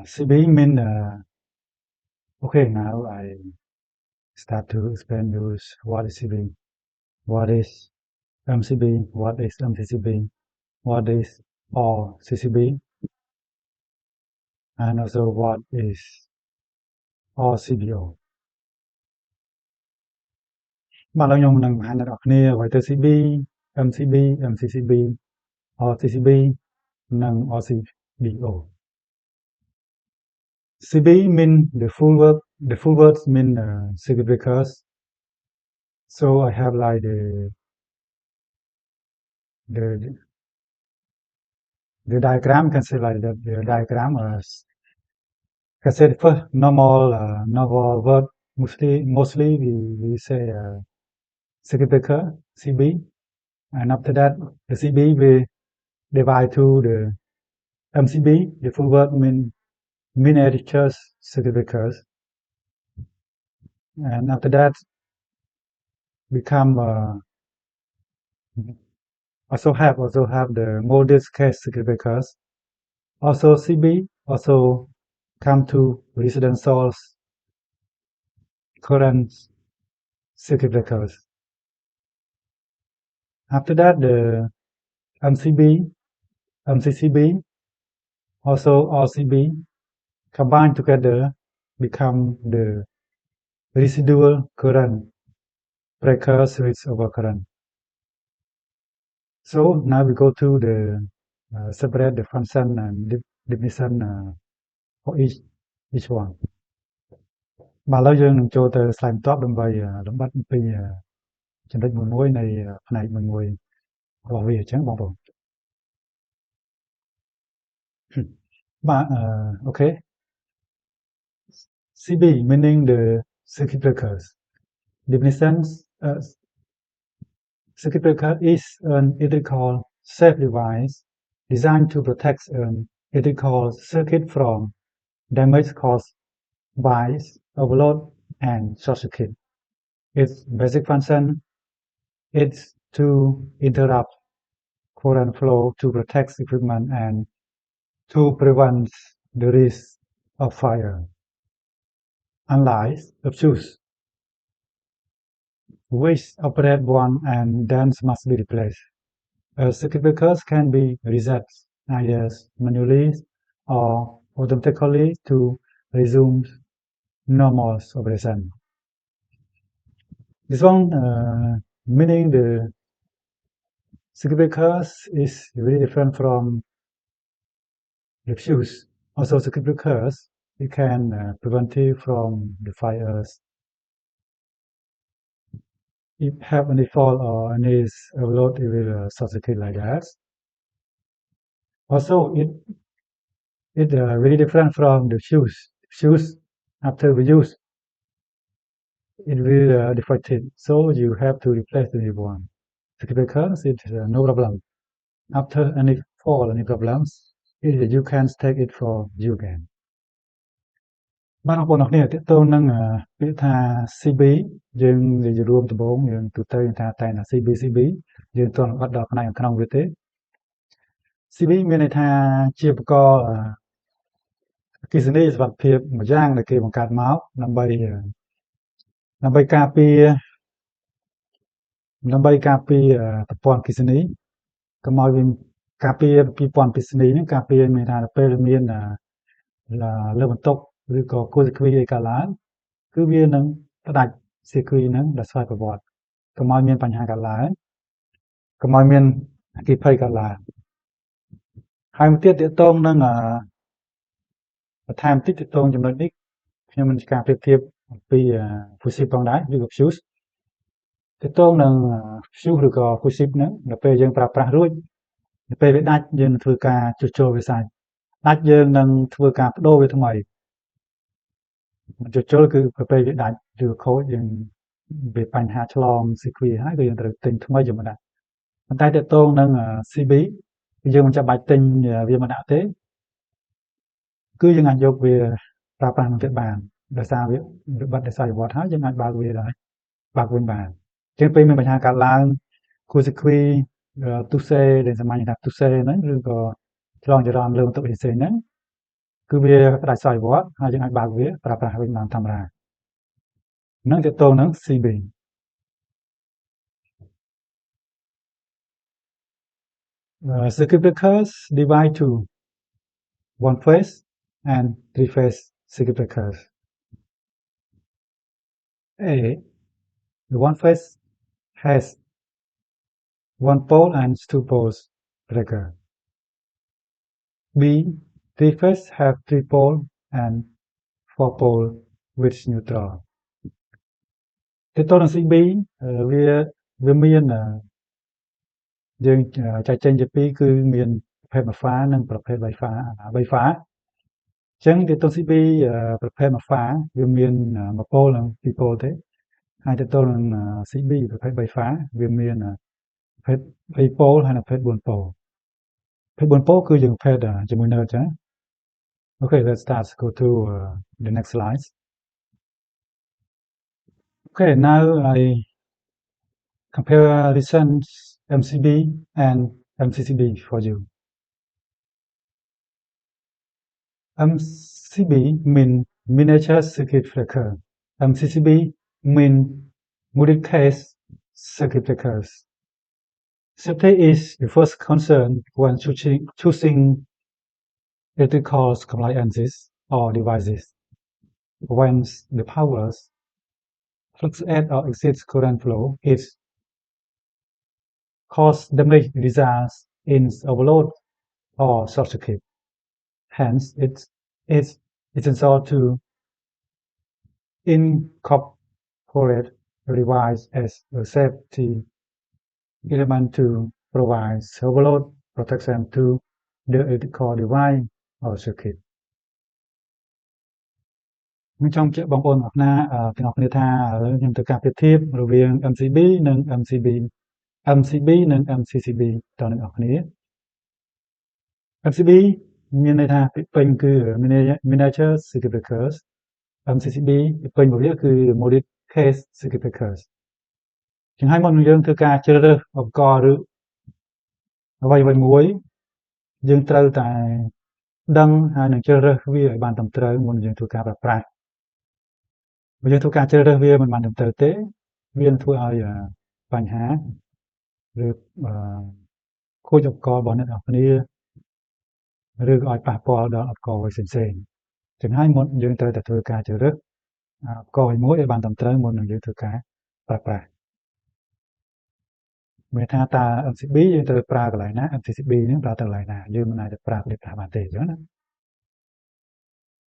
CB mean okay, now I start to explain you what is CB, what is MCB, what is MCCB, what is RCCB, and also what is RCBO. បាទឥឡូវខ្ញុំនឹងបង្ហាញដល់អ្នកគ្នាអ្វីទៅ CB, MCB, MCCB, RCCB និង RCBO. CB mean the full words mean circuit breakers. So I have like the diagram, can say like that. The diagram can say first normal word, mostly we say circuit breaker CB, and after that the CB we divide to the MCB. The full word mean miniatures circuit breakers, and after that become also have the modest case circuit breakers. Also CB also come to residential current circuit breakers. After that the MCB, MCCB, also RCB combined together become the residual current breakers with overcurrent. So now we go to the separate the function and definition for each one. បាទឥឡូវយើងនឹងចូលទៅ slide បន្ទាប់ដើម្បីលំបាត់ពីចំណុចមួយនៃផ្នែកមួយរបស់វាអញ្ចឹងបងប្អូនបាទ okay. CB meaning the circuit breakers. Definitions: circuit breaker is an electrical safe device designed to protect an electrical circuit from damage caused by overload and short circuit. Its basic function is to interrupt current flow to protect equipment and to prevent the risk of fire. Unlike the fuse, which operate one and then must be replaced, circuit breakers can be reset either manually or automatically to resume normal operation. This one meaning the circuit breakers is very different from the fuse. Also circuit breakers, it can prevent you from the fires. If have any fault or any overload, it will short circuit like that. Also it very different from the fuse. Fuse after we use it will defected, so you have to replace the new one. Circuit breakers, it's no problem. After any fault, any problems, you can take it for you again. បាទបងប្អូនអរគ្នាតើតើនឹងពាក្យថា CB យើងនិយាយរួមដំបូងយើងទូទៅថាតែណា CB យើងទាន់អត់ដល់ផ្នែកខាងក្នុងវាទេ CB មានន័យថាជាឧបករណ៍អគ្គិសនីសុវត្ថិភាពមួយយ៉ាងដែលគេបង្កើតមកដើម្បីការពារប្រព័ន្ធអគ្គិសនីកុំឲ្យវាការពារប្រព័ន្ធអគ្គិសនីហ្នឹងការពារមានថាពេលមានលើបន្ទុកឬក៏គោលសេរីឯកាឡើងគឺវានឹងផ្ដាច់សេរីហ្នឹងដោយស្វ័យប្រវត្តិកុំឲ្យមានបញ្ហាកើតឡើងកុំឲ្យមានអគ្គិភ័យកើតឡើងហើយមួយទៀតតកតងនឹងបន្ថែមតិចតកតងចំណុចនេះខ្ញុំមានការប្រៀបធៀបអំពី fusible ផងដែរឬក៏ fuse តកតងនឹង fuse ឬក៏ fusible ហ្នឹងដល់ពេលយើងប្រើប្រាស់រួចដល់ពេលវាដាច់យើងនឹងធ្វើការជួសជុលវាសាច់ដាច់យើងនឹងធ្វើការបដូរវាថ្មីជួសជុលគឺពេលវាដាច់ឬខូចយើងវាបញ្ហាឆ្លងសេរីហើយគឺយើងត្រូវទិញថ្មីយកមកដាក់ប៉ុន្តែតកតងនឹង CB យើងមិនចាំបាច់ទិញវាមកដាក់ទេគឺយើងអាចយកវាប្រើប្រាស់នឹងទៀតបានដោយសារវាបិទដោយសារវត្តហើយយើងអាចបើកវាដែរបើកវិញបានជាងពេលមានបញ្ហាកើតឡើងគូសេរីទូសេដែលសាមញ្ញថាទូសេហ្នឹងឬក៏ឆ្លងចរន្តលើបន្ទុកផ្សេងហ្នឹង គឺវាផ្ដាច់ស្វ័យវត្តហើយយើងអាចបើកវាប្រើប្រាស់វិញបានធម្មតានឹងទៅតនឹង CB circuit breakers divide to one phase and three phase circuit breakers. A. The one phase has one pole and two poles breaker. B. Three phase have three pole and four pole with neutral. ទៅតនឹង CB វាមានយើងចែកចេញជាពីរគឺមានប្រភេទ alpha និងប្រភេទ beta អញ្ចឹងទៅតនឹង CB ប្រភេទ alpha វាមាន1 pole និង2 pole ទេហើយទៅតនឹង CB ប្រភេទ beta វាមានប្រភេទ3 pole ហើយនិងប្រភេទ4 pole ប្រភេទ4 pole គឺយើងប្រភេទជាមួយ node អញ្ចឹង Okay, let's start. Go to the next slide. Okay, now I compare recent MCB and MCCB for you. MCB mean miniature circuit breaker. MCCB mean multi-case circuit breakers. Safety is the first concern when choosing electrical appliances or devices. When the power fluctuates or exceeds current flow, it causes damage results in overload or short circuit. Hence, it is essential to incorporate the device as a safety element to provide overload protection to the electrical device or circuit. ខ្ញុំចង់ជម្រាបបងប្អូនទាំងអស់គ្នាថាខ្ញុំធ្វើការប្រៀបធៀបរវាង MCB និង MCB និង MCCB តើអ្នកនរគ្នា MCB មានន័យថាពេញគឺ miniature circuit breakers MCCB ពេញរបស់វាគឺ modern case circuit breakers ចឹងហើយមុនយើងធ្វើការជ្រើសរើសឧបករណ៍ឬអ្វីមួយយើងត្រូវតែដឹងហើយនឹងជ្រើសរើសវាឲ្យបានត្រឹមត្រូវមុនយើងធ្វើការប្រើប្រាស់បើយើងធ្វើការជ្រើសរើសវាមិនបានត្រឹមត្រូវទេវានឹងធ្វើឲ្យបញ្ហាឬខូចឧបករណ៍របស់អ្នកនរគ្នាឬក៏ឲ្យប៉ះពាល់ដល់ឧបករណ៍ផ្សេងៗចឹងហើយមុនយើងត្រូវតែធ្វើការជ្រើសរើសឧបករណ៍មួយឲ្យបានត្រឹមត្រូវមុននឹងយើងធ្វើការប្រើប្រាស់មានថាតើ MCB យើងត្រូវប្រើកន្លែងណា MCCB ហ្នឹងប្រើទៅកន្លែងណាយើងមិនអាចទៅប្រើប្រទេសបានទេអញ្ចឹងណា